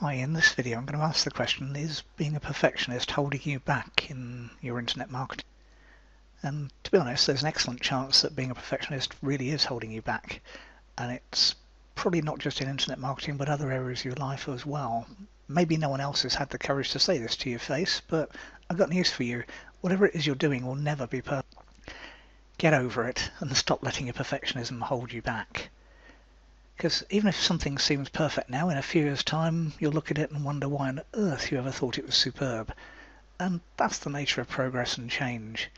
Hi, in this video I'm going to ask the question, is being a perfectionist holding you back in your internet marketing? And to be honest, there's an excellent chance that being a perfectionist really is holding you back. And it's probably not just in internet marketing, but other areas of your life as well. Maybe no one else has had the courage to say this to your face, but I've got news for you. Whatever it is you're doing will never be perfect. Get over it and stop letting your perfectionism hold you back. Because even if something seems perfect now, in a few years' time, you'll look at it and wonder why on earth you ever thought it was superb. And that's the nature of progress and change.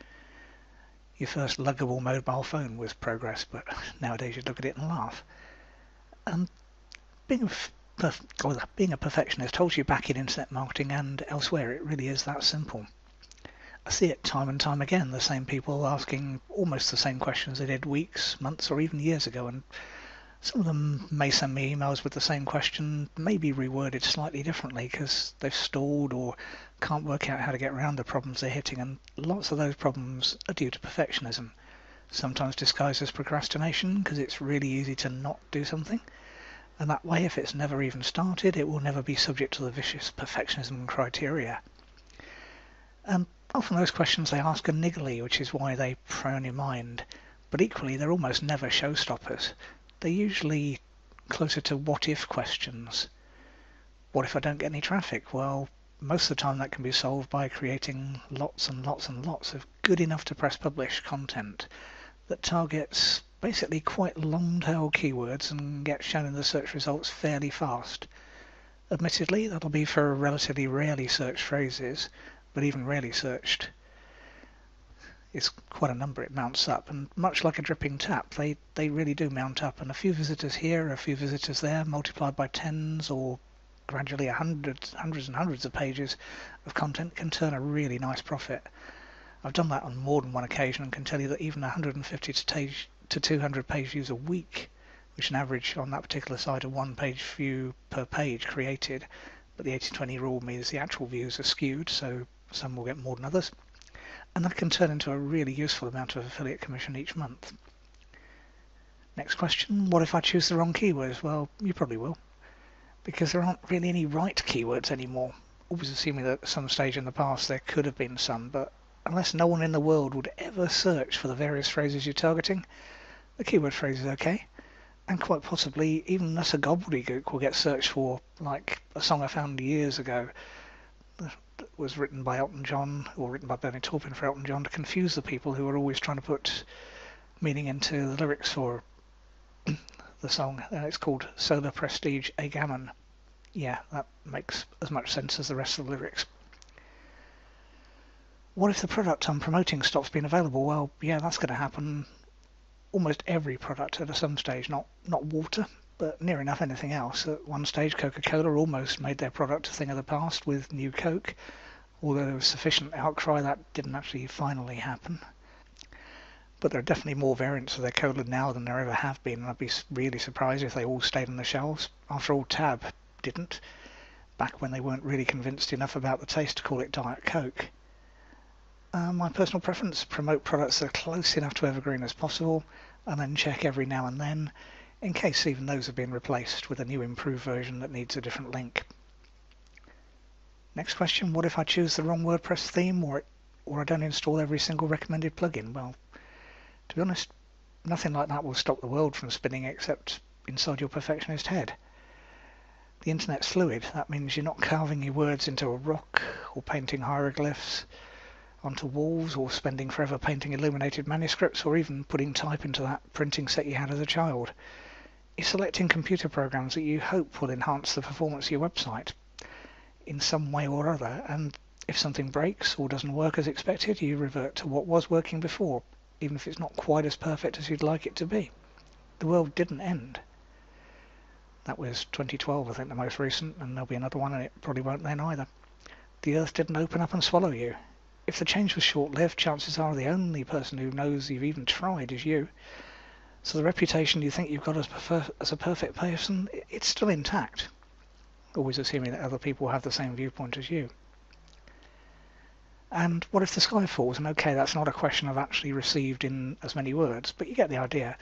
Your first luggable mobile phone was progress, but nowadays you'd look at it and laugh. And being a perfectionist holds you back in internet marketing and elsewhere. It really is that simple. I see it time and time again, the same people asking almost the same questions they did weeks, months, or even years ago, and some of them may send me emails with the same question, maybe reworded slightly differently because they've stalled or can't work out how to get around the problems they're hitting, and lots of those problems are due to perfectionism, sometimes disguised as procrastination because it's really easy to not do something, and that way if it's never even started it will never be subject to the vicious perfectionism criteria. And often those questions they ask are niggly, which is why they prey on your mind, but equally they're almost never showstoppers. They're usually closer to what-if questions. What if I don't get any traffic? Well, most of the time that can be solved by creating lots and lots and lots of good enough to press publish content that targets basically quite long-tail keywords and gets shown in the search results fairly fast. Admittedly, that'll be for relatively rarely searched phrases, but even rarely searched, it's quite a number. It mounts up, and much like a dripping tap, they really do mount up, and a few visitors here, a few visitors there, multiplied by tens or gradually hundreds and hundreds of pages of content can turn a really nice profit. I've done that on more than one occasion and can tell you that even 150 to 200 page views a week, which an average on that particular site of one page view per page created, but the 80-20 rule means the actual views are skewed, so some will get more than others, and that can turn into a really useful amount of affiliate commission each month. Next question, what if I choose the wrong keywords? Well, you probably will, because there aren't really any right keywords anymore. Always assuming that at some stage in the past there could have been some, but unless no one in the world would ever search for the various phrases you're targeting, the keyword phrase is okay, and quite possibly even utter gobbledygook will get searched for, like a song I found years ago that was written by Elton John, or written by Bernie Taupin for Elton John, to confuse the people who were always trying to put meaning into the lyrics for the song. It's called Solar Prestige A Gammon. Yeah, that makes as much sense as the rest of the lyrics. What if the product I'm promoting stops being available? Well, yeah, that's going to happen. Almost every product at some stage, not water, but near enough anything else. At one stage, Coca-Cola almost made their product a thing of the past with New Coke, although there was sufficient outcry that didn't actually finally happen. But there are definitely more variants of their cola now than there ever have been, and I'd be really surprised if they all stayed on the shelves. After all, Tab didn't, back when they weren't really convinced enough about the taste to call it Diet Coke. My personal preference, promote products that are close enough to evergreen as possible, and then check every now and then, in case even those have been replaced with a new improved version that needs a different link. Next question, what if I choose the wrong WordPress theme or I don't install every single recommended plugin? Well, to be honest, nothing like that will stop the world from spinning except inside your perfectionist head. The internet's fluid. That means you're not carving your words into a rock or painting hieroglyphs onto walls or spending forever painting illuminated manuscripts or even putting type into that printing set you had as a child. You're selecting computer programs that you hope will enhance the performance of your website in some way or other, and if something breaks or doesn't work as expected, you revert to what was working before, even if it's not quite as perfect as you'd like it to be. The world didn't end. That was 2012, I think, the most recent, and there'll be another one, and it probably won't then either. The earth didn't open up and swallow you. If the change was short-lived, chances are the only person who knows you've even tried is you. So the reputation you think you've got as a perfect person, it's still intact. Always assuming that other people have the same viewpoint as you. And what if the sky falls? And okay, that's not a question I've actually received in as many words, but you get the idea.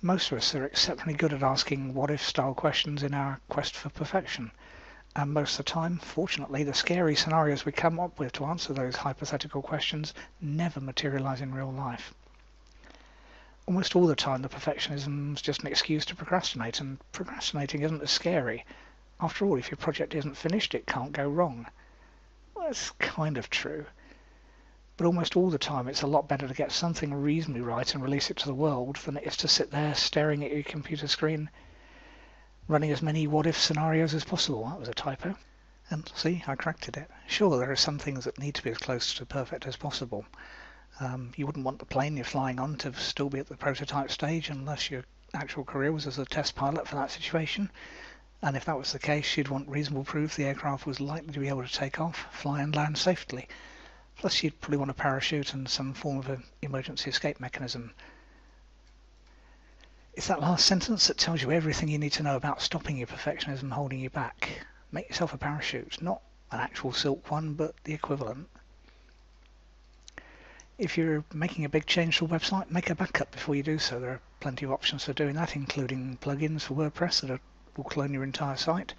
Most of us are exceptionally good at asking what-if style questions in our quest for perfection. And most of the time, fortunately, the scary scenarios we come up with to answer those hypothetical questions never materialize in real life. Almost all the time, the perfectionism's just an excuse to procrastinate, and procrastinating isn't as scary. After all, if your project isn't finished, it can't go wrong. Well, that's kind of true. But almost all the time, it's a lot better to get something reasonably right and release it to the world than it is to sit there staring at your computer screen, running as many what-if scenarios as possible. That was a typo. And see, I corrected it. Sure, there are some things that need to be as close to perfect as possible. You wouldn't want the plane you're flying on to still be at the prototype stage unless your actual career was as a test pilot for that situation. And if that was the case, you'd want reasonable proof the aircraft was likely to be able to take off, fly and land safely. Plus, you'd probably want a parachute and some form of an emergency escape mechanism. It's that last sentence that tells you everything you need to know about stopping your perfectionism holding you back. Make yourself a parachute, not an actual silk one, but the equivalent. If you're making a big change to a website, make a backup before you do so. There are plenty of options for doing that, including plugins for WordPress that will clone your entire site,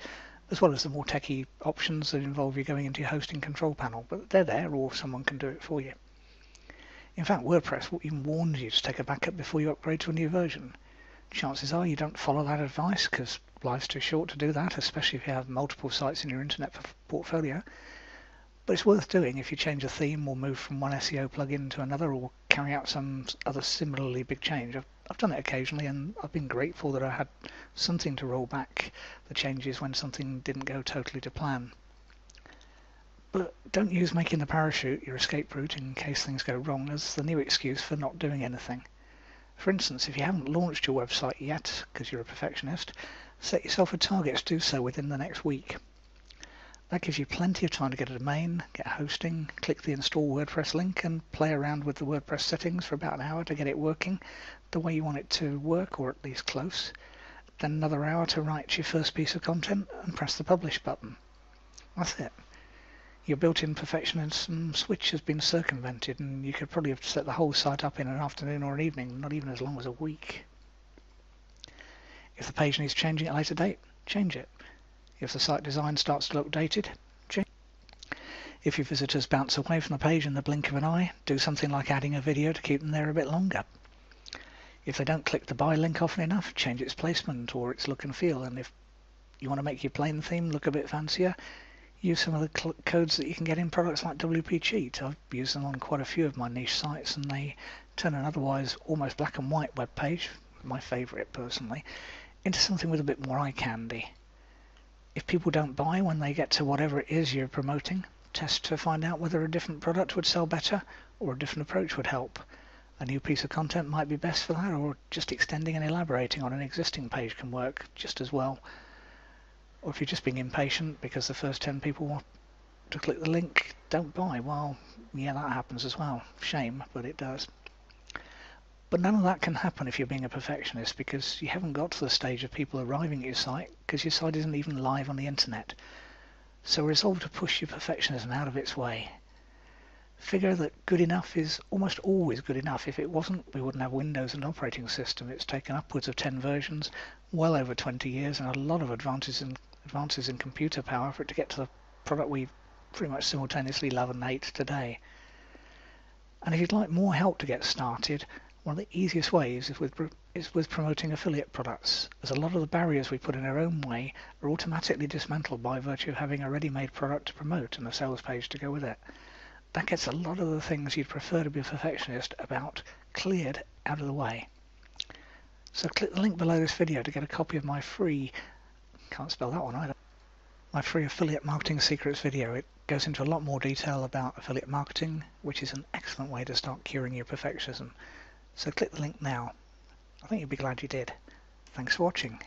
as well as the more techy options that involve you going into your hosting control panel. But they're there, or someone can do it for you. In fact, WordPress even warns you to take a backup before you upgrade to a new version. Chances are you don't follow that advice, because life's too short to do that, especially if you have multiple sites in your internet portfolio. But it's worth doing if you change a theme or move from one SEO plugin to another or carry out some other similarly big change. I've done it occasionally, and I've been grateful that I had something to roll back the changes when something didn't go totally to plan. But don't use making the parachute your escape route in case things go wrong as the new excuse for not doing anything. For instance, if you haven't launched your website yet because you're a perfectionist, set yourself a target to do so within the next week. That gives you plenty of time to get a domain, get hosting, click the install WordPress link and play around with the WordPress settings for about an hour to get it working the way you want it to work, or at least close. Then another hour to write your first piece of content and press the publish button. That's it. Your built-in perfectionism switch has been circumvented, and you could probably have set the whole site up in an afternoon or an evening, not even as long as a week. If the page needs changing at a later date, change it. If the site design starts to look dated, change it. If your visitors bounce away from the page in the blink of an eye, do something like adding a video to keep them there a bit longer. If they don't click the buy link often enough, change its placement or its look and feel. And if you want to make your plain theme look a bit fancier, use some of the codes that you can get in products like WP Cheat. I've used them on quite a few of my niche sites, and they turn an otherwise almost black and white web page, my favourite personally, into something with a bit more eye candy. If people don't buy when they get to whatever it is you're promoting, test to find out whether a different product would sell better or a different approach would help. A new piece of content might be best for that, or just extending and elaborating on an existing page can work just as well. Or if you're just being impatient because the first 10 people want to click the link don't buy, well, yeah, that happens as well. Shame, but it does. But none of that can happen if you're being a perfectionist, because you haven't got to the stage of people arriving at your site because your site isn't even live on the internet. So resolve to push your perfectionism out of its way. Figure that good enough is almost always good enough. If it wasn't, we wouldn't have Windows as an operating system. It's taken upwards of 10 versions, well over 20 years, and a lot of advances in computer power for it to get to the product we pretty much simultaneously love and hate today. And if you'd like more help to get started, one of the easiest ways is with promoting affiliate products, as a lot of the barriers we put in our own way are automatically dismantled by virtue of having a ready-made product to promote and a sales page to go with it. That gets a lot of the things you'd prefer to be a perfectionist about cleared out of the way. So click the link below this video to get a copy of my free, can't spell that one either, my free affiliate marketing secrets video. It goes into a lot more detail about affiliate marketing, which is an excellent way to start curing your perfectionism. So click the link now. I think you'll be glad you did. Thanks for watching.